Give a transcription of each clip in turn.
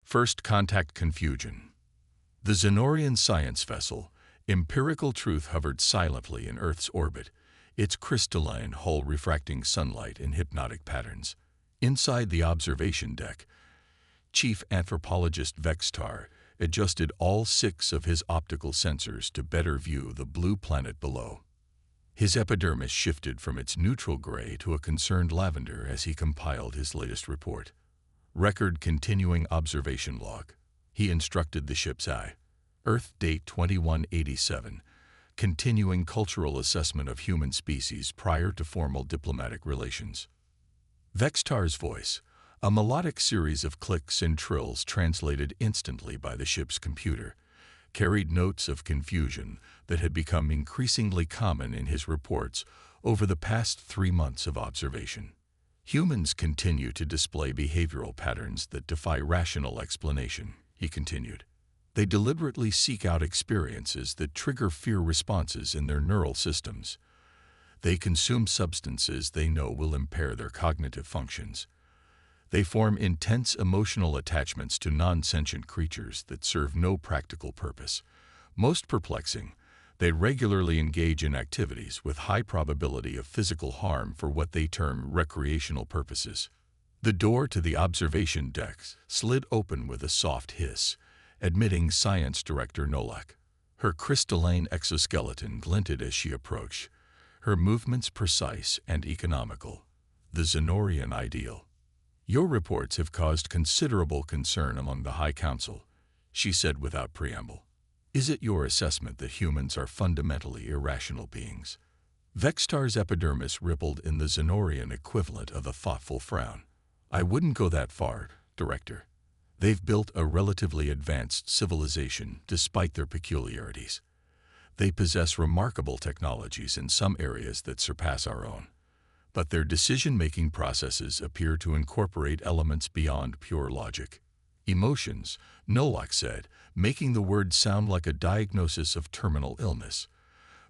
First contact confusion. The Xenorian science vessel, Empirical Truth, hovered silently in Earth's orbit, its crystalline hull refracting sunlight in hypnotic patterns. Inside the observation deck, Chief Anthropologist Vextar adjusted all 6 of his optical sensors to better view the blue planet below. His epidermis shifted from its neutral gray to a concerned lavender as he compiled his latest report. Record continuing observation log. He instructed the ship's eye. Earth date 2187. Continuing cultural assessment of human species prior to formal diplomatic relations. Vextar's voice, a melodic series of clicks and trills translated instantly by the ship's computer, carried notes of confusion that had become increasingly common in his reports over the past 3 months of observation. Humans continue to display behavioral patterns that defy rational explanation, he continued. They deliberately seek out experiences that trigger fear responses in their neural systems. They consume substances they know will impair their cognitive functions. They form intense emotional attachments to non-sentient creatures that serve no practical purpose. Most perplexing, they regularly engage in activities with high probability of physical harm for what they term recreational purposes. The door to the observation deck slid open with a soft hiss, admitting Science Director Nolak. Her crystalline exoskeleton glinted as she approached, her movements precise and economical. The Xenorian ideal. Your reports have caused considerable concern among the High Council, she said without preamble. Is it your assessment that humans are fundamentally irrational beings? Vextar's epidermis rippled in the Xenorian equivalent of a thoughtful frown. I wouldn't go that far, Director. They've built a relatively advanced civilization despite their peculiarities. They possess remarkable technologies in some areas that surpass our own. But their decision-making processes appear to incorporate elements beyond pure logic. Emotions, Nolak said, making the word sound like a diagnosis of terminal illness.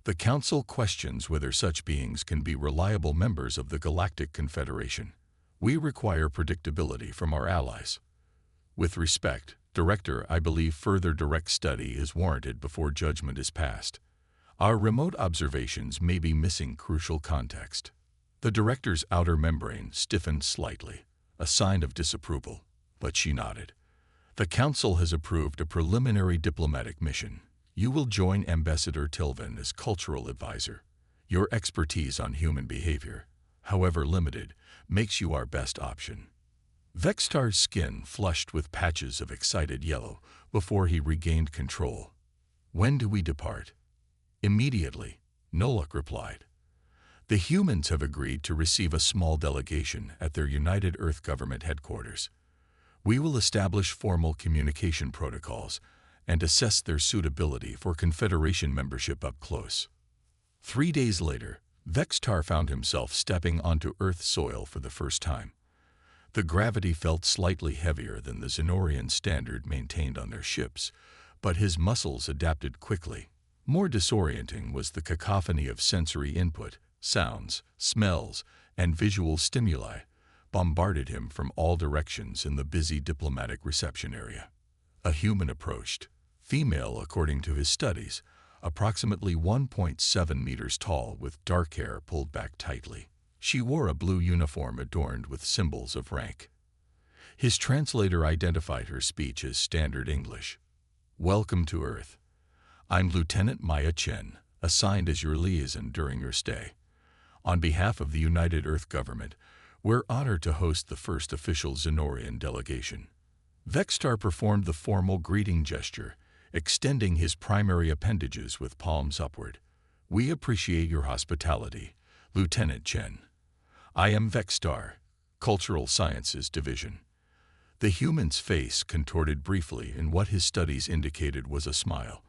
The Council questions whether such beings can be reliable members of the Galactic Confederation. We require predictability from our allies. With respect, Director, I believe further direct study is warranted before judgment is passed. Our remote observations may be missing crucial context. The Director's outer membrane stiffened slightly, a sign of disapproval, but she nodded. The Council has approved a preliminary diplomatic mission. You will join Ambassador Tilvin as cultural advisor. Your expertise on human behavior, however limited, makes you our best option. Vextar's skin flushed with patches of excited yellow before he regained control. When do we depart? Immediately, Nolak replied. The humans have agreed to receive a small delegation at their United Earth Government headquarters. We will establish formal communication protocols and assess their suitability for Confederation membership up close. 3 days later, Vextar found himself stepping onto Earth soil for the first time. The gravity felt slightly heavier than the Xenorian standard maintained on their ships, but his muscles adapted quickly. More disorienting was the cacophony of sensory input. Sounds, smells, and visual stimuli bombarded him from all directions in the busy diplomatic reception area. A human approached, female according to his studies, approximately 1.7 meters tall with dark hair pulled back tightly. She wore a blue uniform adorned with symbols of rank. His translator identified her speech as standard English. Welcome to Earth. I'm Lieutenant Maya Chen, assigned as your liaison during your stay. On behalf of the United Earth Government, we're honored to host the first official Xenorian delegation. Vextar performed the formal greeting gesture, extending his primary appendages with palms upward. We appreciate your hospitality, Lieutenant Chen. I am Vextar, Cultural Sciences Division. The human's face contorted briefly in what his studies indicated was a smile,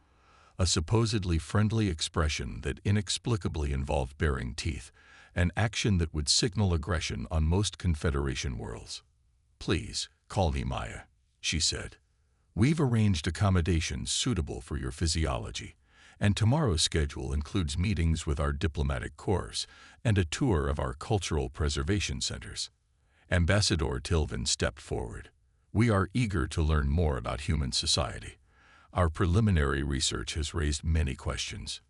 a supposedly friendly expression that inexplicably involved baring teeth, an action that would signal aggression on most Confederation worlds. Please, call me Maya, she said. We've arranged accommodations suitable for your physiology, and tomorrow's schedule includes meetings with our diplomatic corps and a tour of our cultural preservation centers. Ambassador Tilvin stepped forward. We are eager to learn more about human society. Our preliminary research has raised many questions.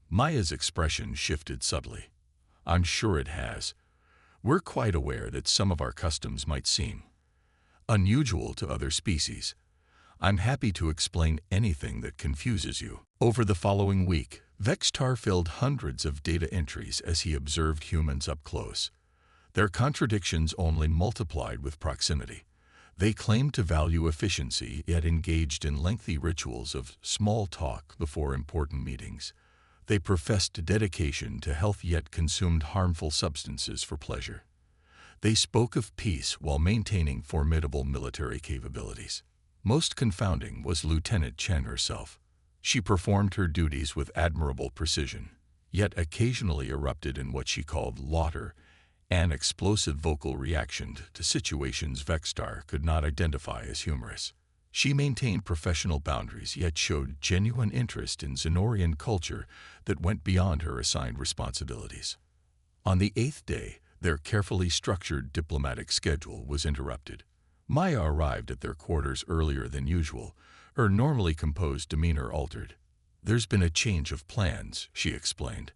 Maya's expression shifted subtly. I'm sure it has. We're quite aware that some of our customs might seem unusual to other species. I'm happy to explain anything that confuses you. Over the following week, Vextar filled hundreds of data entries as he observed humans up close. Their contradictions only multiplied with proximity. They claimed to value efficiency, yet engaged in lengthy rituals of small talk before important meetings. They professed dedication to health, yet consumed harmful substances for pleasure. They spoke of peace while maintaining formidable military capabilities. Most confounding was Lieutenant Chen herself. She performed her duties with admirable precision, yet occasionally erupted in what she called laughter, an explosive vocal reaction to situations Vextar could not identify as humorous. She maintained professional boundaries, yet showed genuine interest in Zenorian culture that went beyond her assigned responsibilities. On the 8th day, their carefully structured diplomatic schedule was interrupted. Maya arrived at their quarters earlier than usual, her normally composed demeanor altered. There's been a change of plans, she explained.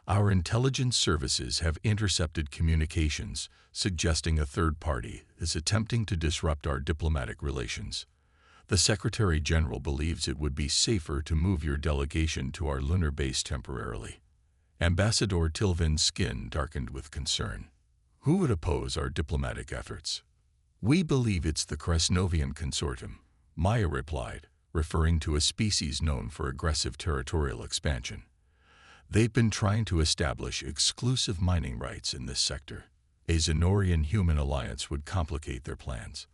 Our intelligence services have intercepted communications suggesting a third party is attempting to disrupt our diplomatic relations. The Secretary General believes it would be safer to move your delegation to our lunar base temporarily. Ambassador Tilvin's skin darkened with concern. Who would oppose our diplomatic efforts? We believe it's the Kresnovian Consortium, Maya replied, referring to a species known for aggressive territorial expansion. They've been trying to establish exclusive mining rights in this sector. A Zenorian-human alliance would complicate their plans.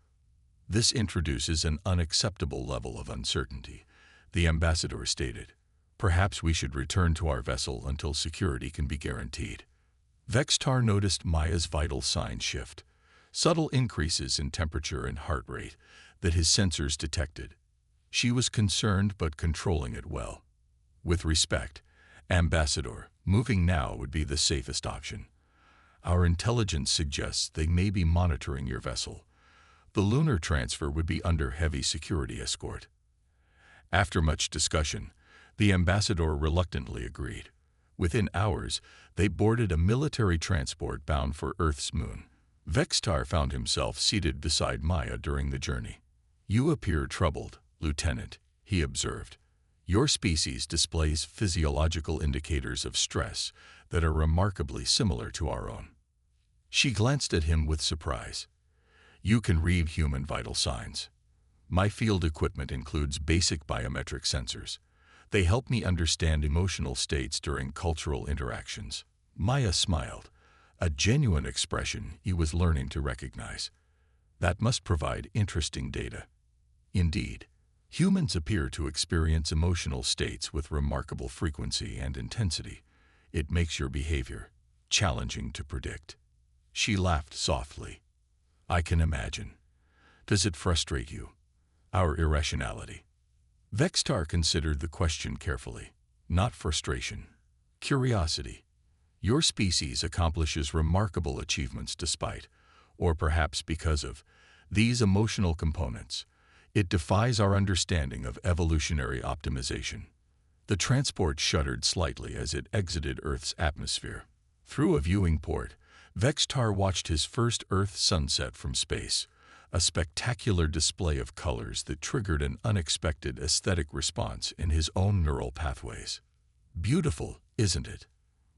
This introduces an unacceptable level of uncertainty, the ambassador stated. Perhaps we should return to our vessel until security can be guaranteed. Vextar noticed Maya's vital signs shift, subtle increases in temperature and heart rate that his sensors detected. She was concerned but controlling it well. With respect, Ambassador, moving now would be the safest option. Our intelligence suggests they may be monitoring your vessel. The lunar transfer would be under heavy security escort. After much discussion, the ambassador reluctantly agreed. Within hours, they boarded a military transport bound for Earth's moon. Vextar found himself seated beside Maya during the journey. You appear troubled, Lieutenant, he observed. Your species displays physiological indicators of stress that are remarkably similar to our own. She glanced at him with surprise. You can read human vital signs. My field equipment includes basic biometric sensors. They help me understand emotional states during cultural interactions. Maya smiled, a genuine expression he was learning to recognize. That must provide interesting data. Indeed, humans appear to experience emotional states with remarkable frequency and intensity. It makes your behavior challenging to predict. She laughed softly. I can imagine. Does it frustrate you? Our irrationality. Vextar considered the question carefully. Not frustration. Curiosity. Your species accomplishes remarkable achievements despite, or perhaps because of, these emotional components. It defies our understanding of evolutionary optimization. The transport shuddered slightly as it exited Earth's atmosphere. Through a viewing port, Vextar watched his first Earth sunset from space, a spectacular display of colors that triggered an unexpected aesthetic response in his own neural pathways. Beautiful, isn't it?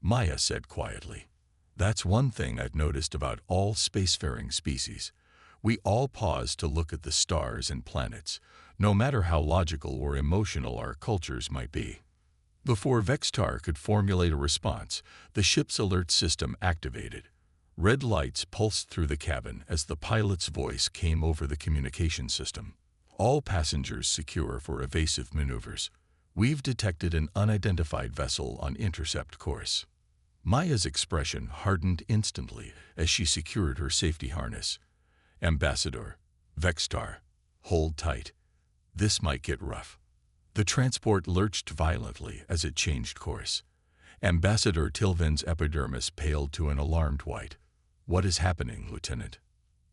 Maya said quietly. That's one thing I've noticed about all spacefaring species. We all pause to look at the stars and planets, no matter how logical or emotional our cultures might be. Before Vextar could formulate a response, the ship's alert system activated. Red lights pulsed through the cabin as the pilot's voice came over the communication system. All passengers secure for evasive maneuvers. We've detected an unidentified vessel on intercept course. Maya's expression hardened instantly as she secured her safety harness. Ambassador, Vextar, hold tight. This might get rough. The transport lurched violently as it changed course. Ambassador Tilvin's epidermis paled to an alarmed white. What is happening, Lieutenant?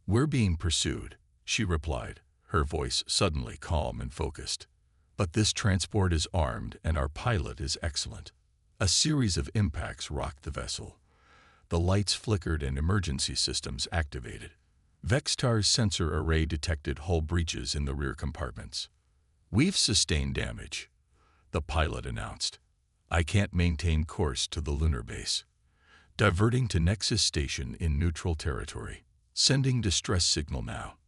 We're being pursued, she replied. her voice suddenly calm and focused. "But this transport is armed and our pilot is excellent." A series of impacts rocked the vessel. The lights flickered and emergency systems activated. Vextar's sensor array detected hull breaches in the rear compartments. "We've sustained damage," the pilot announced. "I can't maintain course to the lunar base. Diverting to Nexus Station in neutral territory. Sending distress signal now."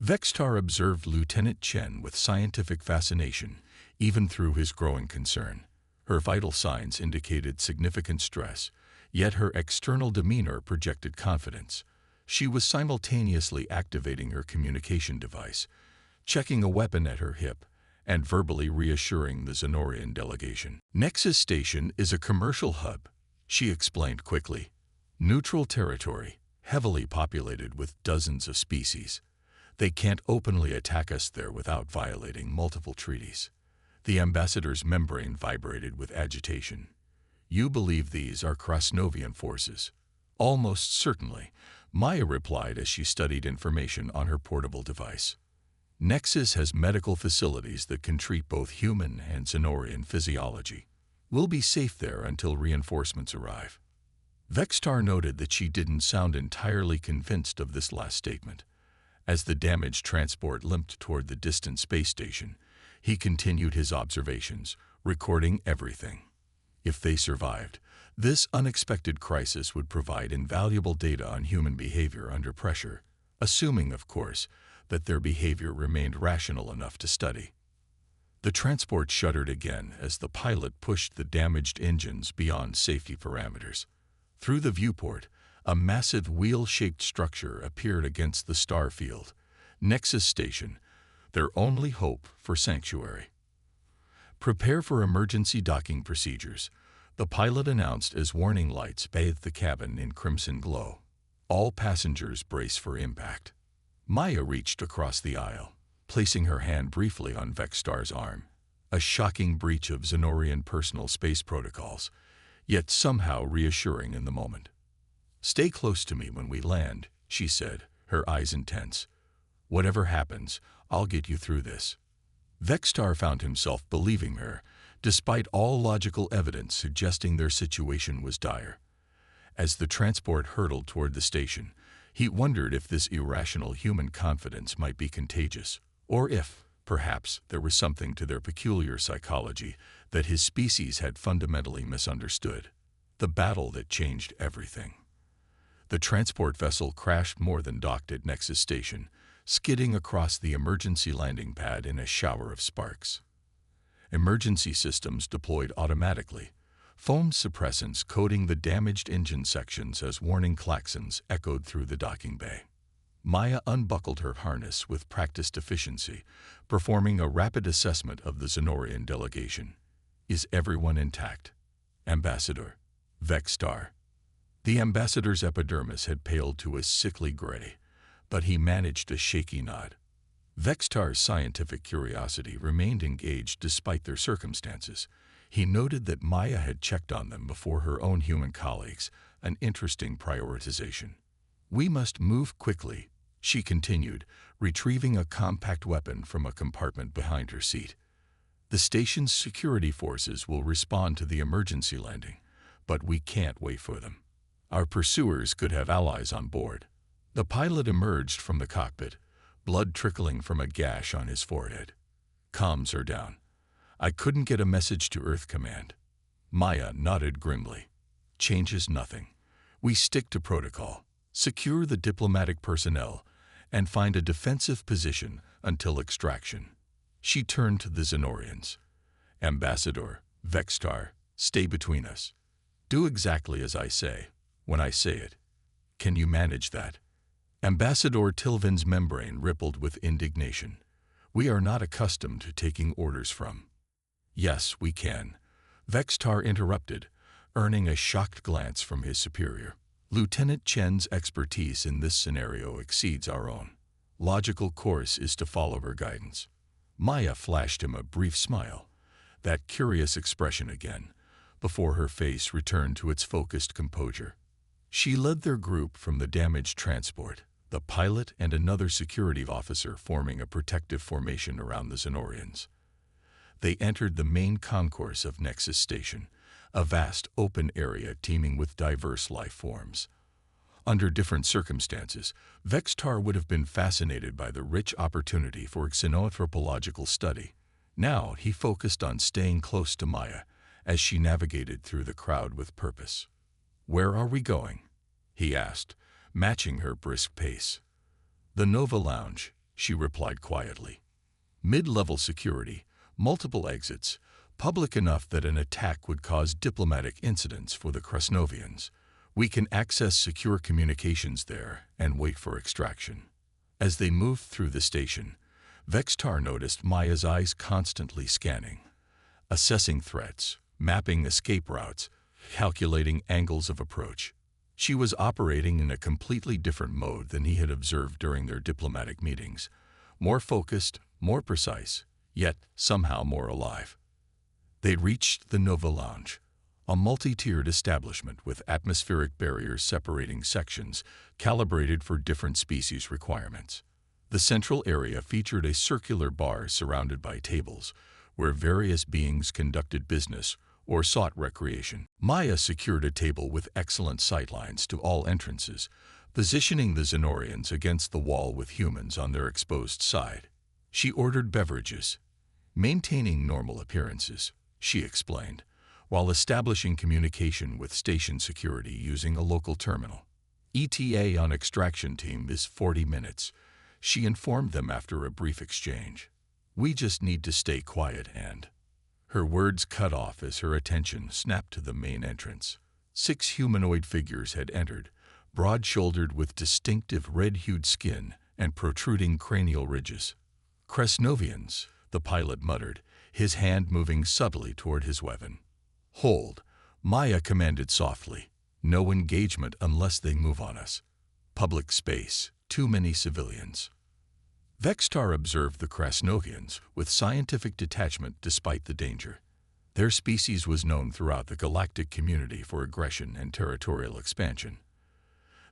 Vextar observed Lieutenant Chen with scientific fascination, even through his growing concern. Her vital signs indicated significant stress, yet her external demeanor projected confidence. She was simultaneously activating her communication device, checking a weapon at her hip, and verbally reassuring the Zenorian delegation. "Nexus Station is a commercial hub," she explained quickly. "Neutral territory, heavily populated with dozens of species. They can't openly attack us there without violating multiple treaties." The ambassador's membrane vibrated with agitation. "You believe these are Krasnovian forces?" "Almost certainly," Maya replied as she studied information on her portable device. "Nexus has medical facilities that can treat both human and Zenorian physiology. We'll be safe there until reinforcements arrive." Vextar noted that she didn't sound entirely convinced of this last statement. As the damaged transport limped toward the distant space station, he continued his observations, recording everything. If they survived, this unexpected crisis would provide invaluable data on human behavior under pressure, assuming, of course, that their behavior remained rational enough to study. The transport shuddered again as the pilot pushed the damaged engines beyond safety parameters. Through the viewport, a massive wheel-shaped structure appeared against the star field. Nexus Station, their only hope for sanctuary. "Prepare for emergency docking procedures," the pilot announced as warning lights bathed the cabin in crimson glow. "All passengers brace for impact." Maya reached across the aisle, placing her hand briefly on Vextar's arm. A shocking breach of Zenorian personal space protocols, yet somehow reassuring in the moment. "Stay close to me when we land," she said, her eyes intense. "Whatever happens, I'll get you through this." Vextar found himself believing her, despite all logical evidence suggesting their situation was dire. As the transport hurtled toward the station, he wondered if this irrational human confidence might be contagious, or if, perhaps, there was something to their peculiar psychology that his species had fundamentally misunderstood. The battle that changed everything. The transport vessel crashed more than docked at Nexus Station, skidding across the emergency landing pad in a shower of sparks. Emergency systems deployed automatically, foam suppressants coating the damaged engine sections as warning klaxons echoed through the docking bay. Maya unbuckled her harness with practiced efficiency, performing a rapid assessment of the Zenorian delegation. "Is everyone intact?" "Ambassador." "Vextar." The ambassador's epidermis had paled to a sickly gray, but he managed a shaky nod. Vextar's scientific curiosity remained engaged despite their circumstances. He noted that Maya had checked on them before her own human colleagues, an interesting prioritization. "We must move quickly," she continued, retrieving a compact weapon from a compartment behind her seat. "The station's security forces will respond to the emergency landing, but we can't wait for them. Our pursuers could have allies on board." The pilot emerged from the cockpit, blood trickling from a gash on his forehead. "Comms are down. I couldn't get a message to Earth Command." Maya nodded grimly. "Changes nothing. We stick to protocol. Secure the diplomatic personnel and find a defensive position until extraction." She turned to the Zenorians. "Ambassador, Vextar, stay between us. Do exactly as I say, when I say it. Can you manage that?" Ambassador Tilvin's membrane rippled with indignation. "We are not accustomed to taking orders from." "Yes, we can," Vextar interrupted, earning a shocked glance from his superior. "Lieutenant Chen's expertise in this scenario exceeds our own. Logical course is to follow her guidance." Maya flashed him a brief smile, that curious expression again, before her face returned to its focused composure. She led their group from the damaged transport, the pilot and another security officer forming a protective formation around the Zenorians. They entered the main concourse of Nexus Station, a vast open area teeming with diverse life forms. Under different circumstances, Vextar would have been fascinated by the rich opportunity for xenoanthropological study. Now he focused on staying close to Maya as she navigated through the crowd with purpose. "Where are we going?" he asked, matching her brisk pace. "The Nova Lounge," she replied quietly. "Mid-level security, multiple exits, public enough that an attack would cause diplomatic incidents for the Krasnovians. We can access secure communications there and wait for extraction." As they moved through the station, Vextar noticed Maya's eyes constantly scanning, assessing threats, mapping escape routes, calculating angles of approach. She was operating in a completely different mode than he had observed during their diplomatic meetings. More focused, more precise, yet somehow more alive. They reached the Nova Lounge, a multi-tiered establishment with atmospheric barriers separating sections, calibrated for different species requirements. The central area featured a circular bar surrounded by tables, where various beings conducted business or sought recreation. Maya secured a table with excellent sightlines to all entrances, positioning the Zenorians against the wall with humans on their exposed side. She ordered beverages, maintaining normal appearances, she explained, while establishing communication with station security using a local terminal. "ETA on extraction team is 40 minutes, she informed them after a brief exchange. "We just need to stay quiet and—" Her words cut off as her attention snapped to the main entrance. 6 humanoid figures had entered, broad-shouldered with distinctive red-hued skin and protruding cranial ridges. "Krasnovians," the pilot muttered, his hand moving subtly toward his weapon. "Hold," Maya commanded softly. "No engagement unless they move on us. Public space, too many civilians." Vextar observed the Krasnovians with scientific detachment despite the danger. Their species was known throughout the galactic community for aggression and territorial expansion.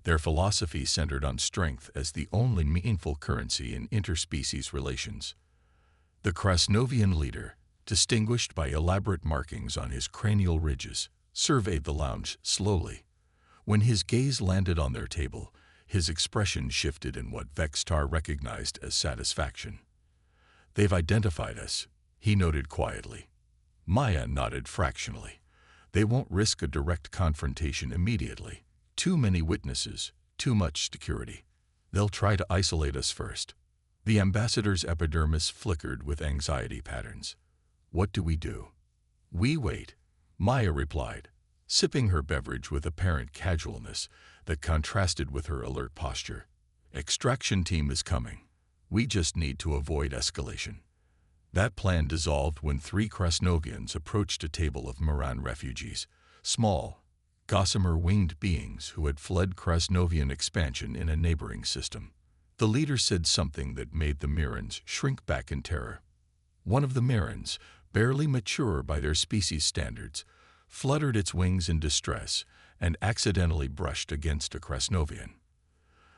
Their philosophy centered on strength as the only meaningful currency in interspecies relations. The Krasnovian leader, distinguished by elaborate markings on his cranial ridges, surveyed the lounge slowly. When his gaze landed on their table, his expression shifted in what Vextar recognized as satisfaction. "They've identified us," he noted quietly. Maya nodded fractionally. "They won't risk a direct confrontation immediately. Too many witnesses, too much security. They'll try to isolate us first." The ambassador's epidermis flickered with anxiety patterns. "What do we do?" "We wait," Maya replied, sipping her beverage with apparent casualness that contrasted with her alert posture. "Extraction team is coming. We just need to avoid escalation." That plan dissolved when 3 Krasnovians approached a table of Moran refugees, small, gossamer-winged beings who had fled Krasnovian expansion in a neighboring system. The leader said something that made the Mirans shrink back in terror. One of the Mirans, barely mature by their species standards, fluttered its wings in distress and accidentally brushed against a Krasnovian.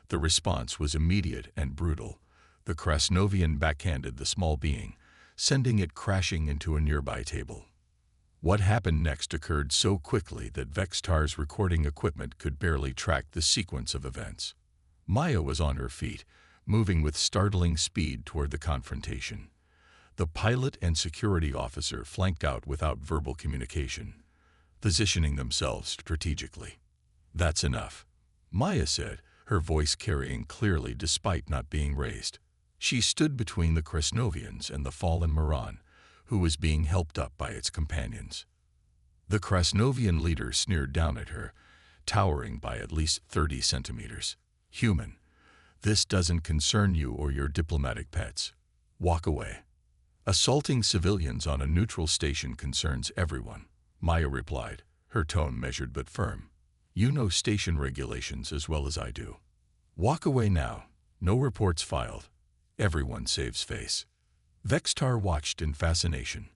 The response was immediate and brutal. The Krasnovian backhanded the small being, sending it crashing into a nearby table. What happened next occurred so quickly that Vextar's recording equipment could barely track the sequence of events. Maya was on her feet, moving with startling speed toward the confrontation. The pilot and security officer flanked out without verbal communication, positioning themselves strategically. "That's enough," Maya said, her voice carrying clearly despite not being raised. She stood between the Krasnovians and the fallen Moran, who was being helped up by its companions. The Krasnovian leader sneered down at her, towering by at least 30 centimeters. "Human, this doesn't concern you or your diplomatic pets. Walk away." "Assaulting civilians on a neutral station concerns everyone," Maya replied, her tone measured but firm. "You know station regulations as well as I do. Walk away now. No reports filed. Everyone saves face." Vextar watched in fascination.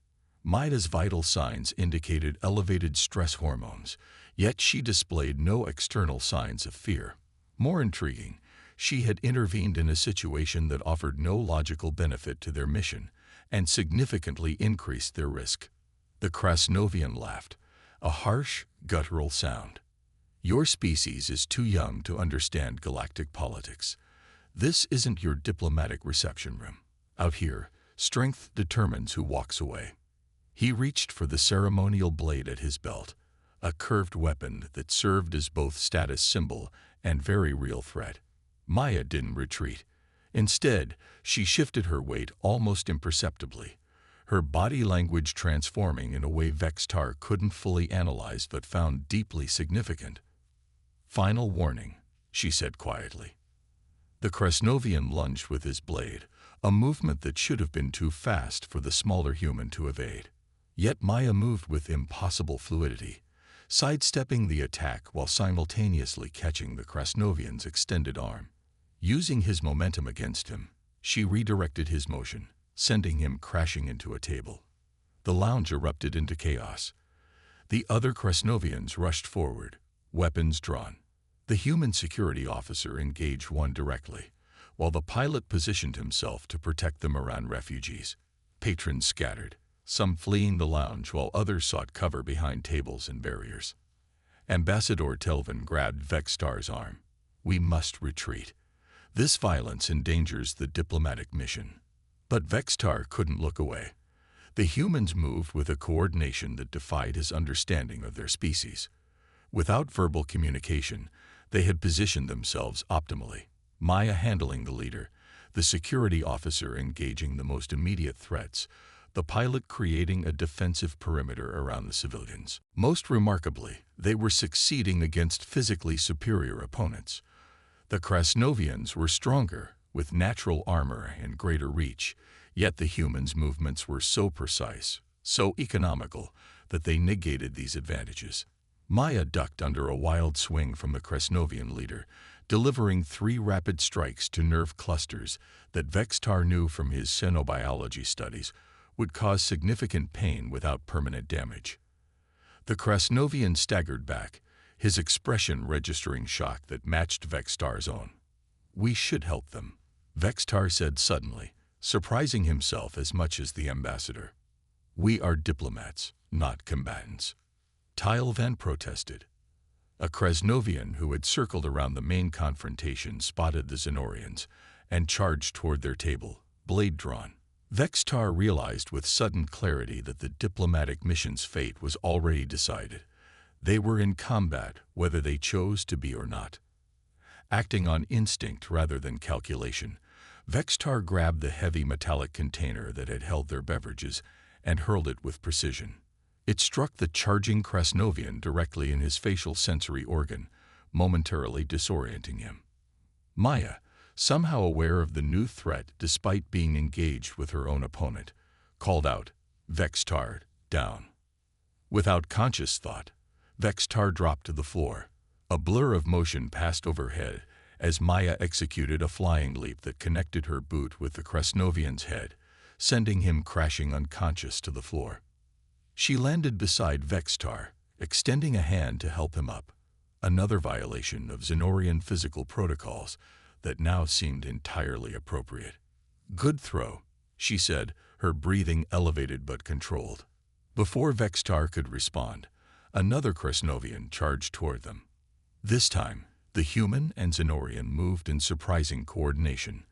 Maya's vital signs indicated elevated stress hormones, yet she displayed no external signs of fear. More intriguing, She had intervened in a situation that offered no logical benefit to their mission and significantly increased their risk. The Krasnovian laughed, a harsh, guttural sound. Your species is too young to understand galactic politics. This isn't your diplomatic reception room. Out here, strength determines who walks away. He reached for the ceremonial blade at his belt, a curved weapon that served as both status symbol and very real threat. Maya didn't retreat. Instead, she shifted her weight almost imperceptibly, her body language transforming in a way Vextar couldn't fully analyze but found deeply significant. Final warning, she said quietly. The Krasnovian lunged with his blade, a movement that should have been too fast for the smaller human to evade. Yet Maya moved with impossible fluidity, sidestepping the attack while simultaneously catching the Krasnovian's extended arm. Using his momentum against him, she redirected his motion, sending him crashing into a table. The lounge erupted into chaos. The other Krasnovians rushed forward, weapons drawn. The human security officer engaged one directly, while the pilot positioned himself to protect the Moran refugees. Patrons scattered, some fleeing the lounge while others sought cover behind tables and barriers. Ambassador Telvin grabbed Vextar's arm. We must retreat. This violence endangers the diplomatic mission. But Vextar couldn't look away. The humans moved with a coordination that defied his understanding of their species. Without verbal communication, they had positioned themselves optimally. Maya handling the leader, the security officer engaging the most immediate threats, the pilot creating a defensive perimeter around the civilians. Most remarkably, they were succeeding against physically superior opponents. The Krasnovians were stronger, with natural armor and greater reach, yet the humans' movements were so precise, so economical, that they negated these advantages. Maya ducked under a wild swing from the Krasnovian leader, delivering 3 rapid strikes to nerve clusters that Vextar knew from his xenobiology studies would cause significant pain without permanent damage. The Krasnovian staggered back, his expression registering shock that matched Vextar's own. We should help them, Vextar said suddenly, surprising himself as much as the ambassador. We are diplomats, not combatants. Tylvan protested. A Krasnovian who had circled around the main confrontation spotted the Xenorians and charged toward their table, blade drawn. Vextar realized with sudden clarity that the diplomatic mission's fate was already decided. They were in combat, whether they chose to be or not. Acting on instinct rather than calculation, Vextar grabbed the heavy metallic container that had held their beverages and hurled it with precision. It struck the charging Krasnovian directly in his facial sensory organ, momentarily disorienting him. Maya, somehow aware of the new threat despite being engaged with her own opponent, called out, Vextar, down. Without conscious thought, Vextar dropped to the floor. A blur of motion passed overhead as Maya executed a flying leap that connected her boot with the Krasnovian's head, sending him crashing unconscious to the floor. She landed beside Vextar, extending a hand to help him up, another violation of Xenorian physical protocols that now seemed entirely appropriate. Good throw, she said, her breathing elevated but controlled. Before Vextar could respond, another Krasnovian charged toward them. This time, the human and Xenorian moved in surprising coordination,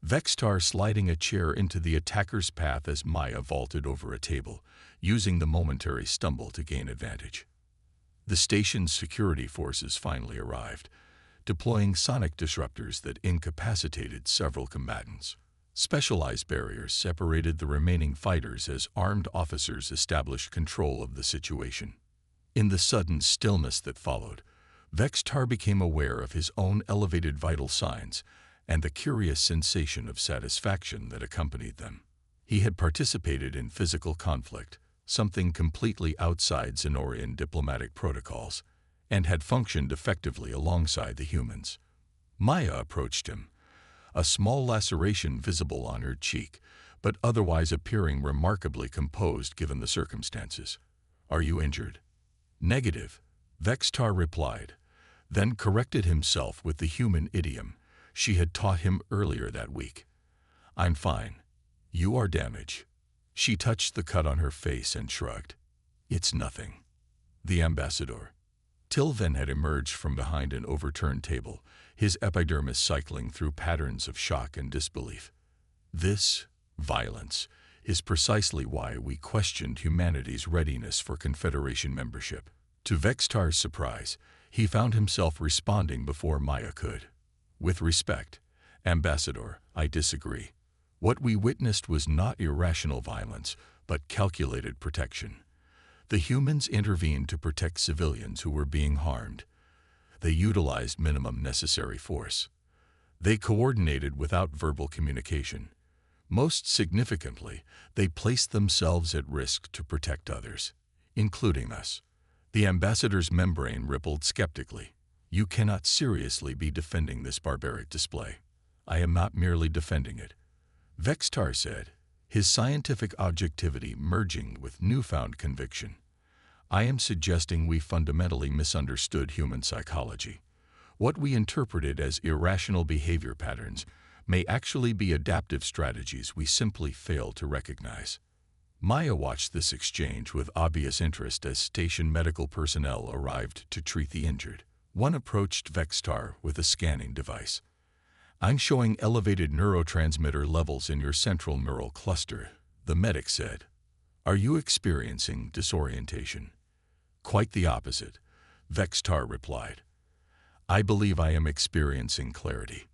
Vextar sliding a chair into the attacker's path as Maya vaulted over a table, using the momentary stumble to gain advantage. The station's security forces finally arrived, deploying sonic disruptors that incapacitated several combatants. Specialized barriers separated the remaining fighters as armed officers established control of the situation. In the sudden stillness that followed, Vextar became aware of his own elevated vital signs and the curious sensation of satisfaction that accompanied them. He had participated in physical conflict, something completely outside Xenorian diplomatic protocols, and had functioned effectively alongside the humans. Maya approached him, a small laceration visible on her cheek, but otherwise appearing remarkably composed given the circumstances. Are you injured? Negative, Vextar replied, then corrected himself with the human idiom. she had taught him earlier that week. "I'm fine. You are damaged." She touched the cut on her face and shrugged. "It's nothing." The ambassador, Tilven, had emerged from behind an overturned table, his epidermis cycling through patterns of shock and disbelief. This violence is precisely why we questioned humanity's readiness for Confederation membership. To Vextar's surprise, he found himself responding before Maya could. "With respect, Ambassador, I disagree. What we witnessed was not irrational violence, but calculated protection. The humans intervened to protect civilians who were being harmed. They utilized minimum necessary force. They coordinated without verbal communication. Most significantly, they placed themselves at risk to protect others, including us." The ambassador's membrane rippled skeptically. "You cannot seriously be defending this barbaric display." "I am not merely defending it," Vextar said, his scientific objectivity merging with newfound conviction. "I am suggesting we fundamentally misunderstood human psychology. What we interpreted as irrational behavior patterns may actually be adaptive strategies we simply fail to recognize." Maya watched this exchange with obvious interest as station medical personnel arrived to treat the injured. One approached Vextar with a scanning device. "I'm showing elevated neurotransmitter levels in your central neural cluster," the medic said. "Are you experiencing disorientation?" "Quite the opposite," Vextar replied. "I believe I am experiencing clarity."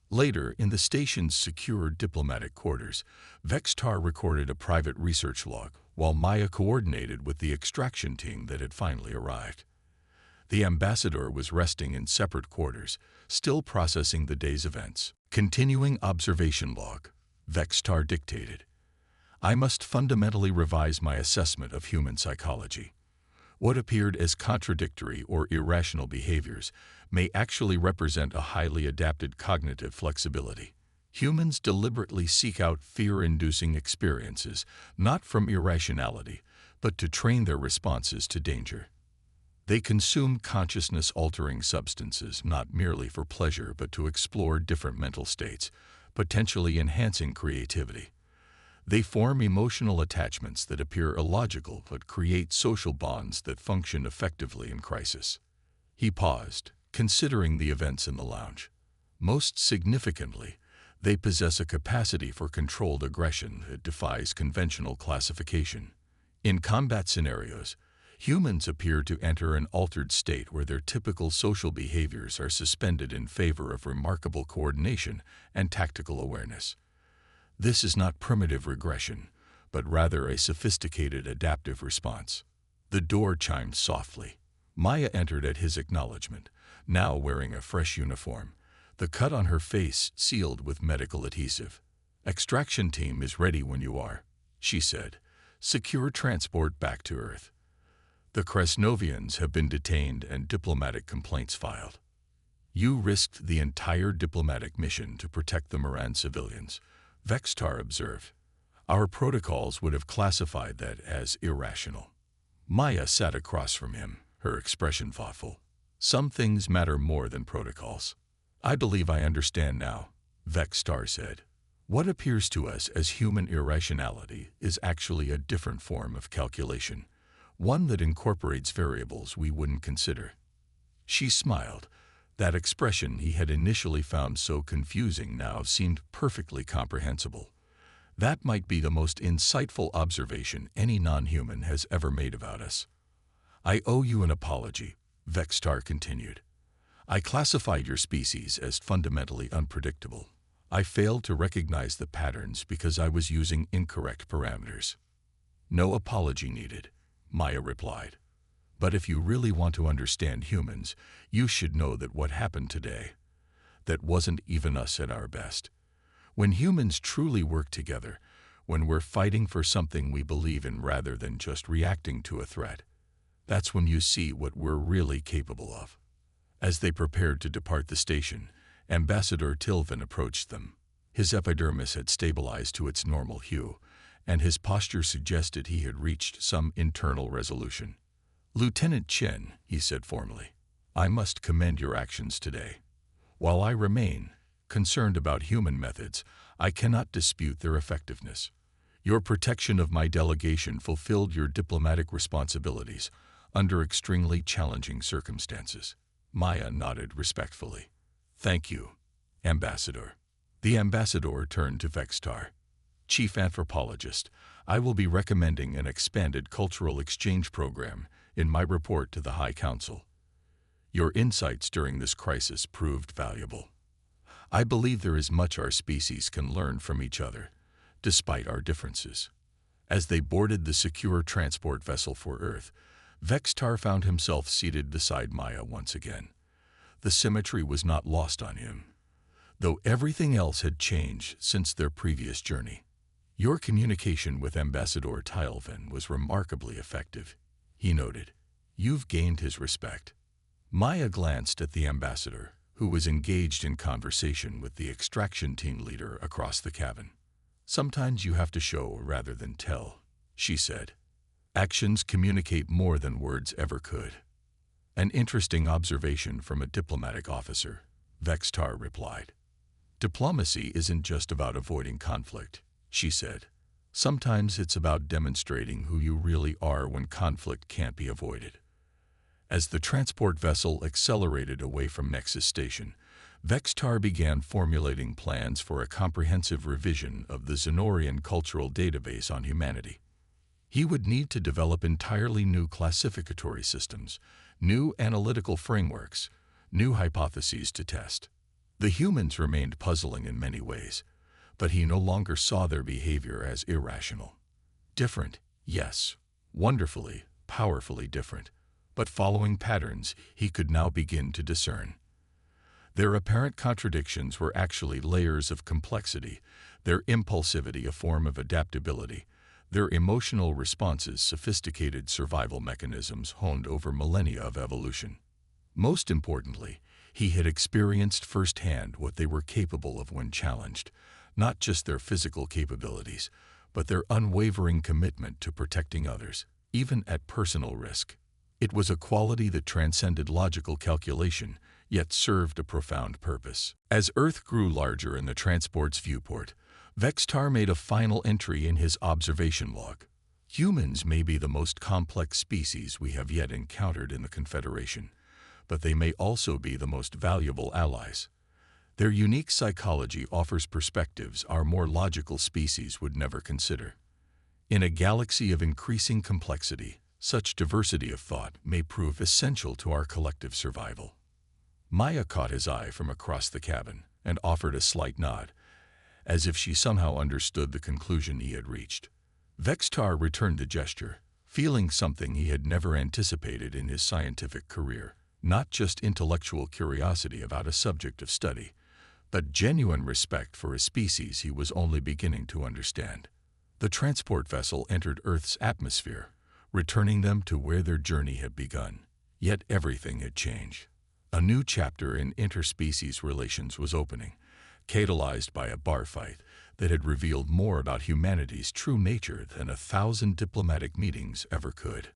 Later, in the station's secure diplomatic quarters, Vextar recorded a private research log, while Maya coordinated with the extraction team that had finally arrived. The ambassador was resting in separate quarters, still processing the day's events. "Continuing observation log," Vextar dictated. "I must fundamentally revise my assessment of human psychology. What appeared as contradictory or irrational behaviors may actually represent a highly adapted cognitive flexibility. Humans deliberately seek out fear-inducing experiences, not from irrationality, but to train their responses to danger. They consume consciousness-altering substances not merely for pleasure but to explore different mental states, potentially enhancing creativity. They form emotional attachments that appear illogical but create social bonds that function effectively in crisis." He paused, considering the events in the lounge. "Most significantly, they possess a capacity for controlled aggression that defies conventional classification. In combat scenarios, humans appear to enter an altered state where their typical social behaviors are suspended in favor of remarkable coordination and tactical awareness. This is not primitive regression, but rather a sophisticated adaptive response." The door chimed softly. Maya entered at his acknowledgement, now wearing a fresh uniform, the cut on her face sealed with medical adhesive. "Extraction team is ready when you are," she said. "Secure transport back to Earth. The Kresnovians have been detained and diplomatic complaints filed." "You risked the entire diplomatic mission to protect the Moran civilians," Vextar observed. "Our protocols would have classified that as irrational." Maya sat across from him, her expression thoughtful. "Some things matter more than protocols." "I believe I understand now," Vextar said. "What appears to us as human irrationality is actually a different form of calculation, one that incorporates variables we wouldn't consider." She smiled. That expression he had initially found so confusing now seemed perfectly comprehensible. "That might be the most insightful observation any non-human has ever made about us." "I owe you an apology," Vextar continued. "I classified your species as fundamentally unpredictable. I failed to recognize the patterns because I was using incorrect parameters." "No apology needed," Maya replied. "But if you really want to understand humans, you should know that what happened today, that wasn't even us at our best. When humans truly work together, when we're fighting for something we believe in rather than just reacting to a threat, that's when you see what we're really capable of." As they prepared to depart the station, Ambassador Tilven approached them. His epidermis had stabilized to its normal hue, and his posture suggested he had reached some internal resolution. "Lieutenant Chen," he said formally, "I must commend your actions today. While I remain, Concerned about human methods, I cannot dispute their effectiveness. Your protection of my delegation fulfilled your diplomatic responsibilities under extremely challenging circumstances. Maya nodded respectfully. Thank you, Ambassador. The ambassador turned to Vextar. Chief Anthropologist, I will be recommending an expanded cultural exchange program in my report to the High Council. Your insights during this crisis proved valuable. I believe there is much our species can learn from each other, despite our differences. As they boarded the secure transport vessel for Earth, Vextar found himself seated beside Maya once again. The symmetry was not lost on him, though everything else had changed since their previous journey. Your communication with Ambassador Tylvan was remarkably effective, he noted. You've gained his respect. Maya glanced at the ambassador, who was engaged in conversation with the extraction team leader across the cabin. Sometimes you have to show rather than tell, she said. Actions communicate more than words ever could. An interesting observation from a diplomatic officer, Vextar replied. Diplomacy isn't just about avoiding conflict, she said. Sometimes it's about demonstrating who you really are when conflict can't be avoided. As the transport vessel accelerated away from Nexus Station, Vextar began formulating plans for a comprehensive revision of the Zenorian cultural database on humanity. He would need to develop entirely new classificatory systems, new analytical frameworks, new hypotheses to test. The humans remained puzzling in many ways, but he no longer saw their behavior as irrational. Different, yes, wonderfully, powerfully different, but following patterns he could now begin to discern. Their apparent contradictions were actually layers of complexity, their impulsivity a form of adaptability, their emotional responses sophisticated survival mechanisms honed over millennia of evolution. Most importantly, he had experienced firsthand what they were capable of when challenged, not just their physical capabilities, but their unwavering commitment to protecting others, even at personal risk. It was a quality that transcended logical calculation, yet served a profound purpose. As Earth grew larger in the transport's viewport, Vextar made a final entry in his observation log. Humans may be the most complex species we have yet encountered in the Confederation, but they may also be the most valuable allies. Their unique psychology offers perspectives our more logical species would never consider. In a galaxy of increasing complexity, such diversity of thought may prove essential to our collective survival. Maya caught his eye from across the cabin and offered a slight nod, as if she somehow understood the conclusion he had reached. Vextar returned the gesture, feeling something he had never anticipated in his scientific career, not just intellectual curiosity about a subject of study, but genuine respect for a species he was only beginning to understand. The transport vessel entered Earth's atmosphere, returning them to where their journey had begun. Yet everything had changed. A new chapter in interspecies relations was opening, catalyzed by a bar fight that had revealed more about humanity's true nature than 1,000 diplomatic meetings ever could.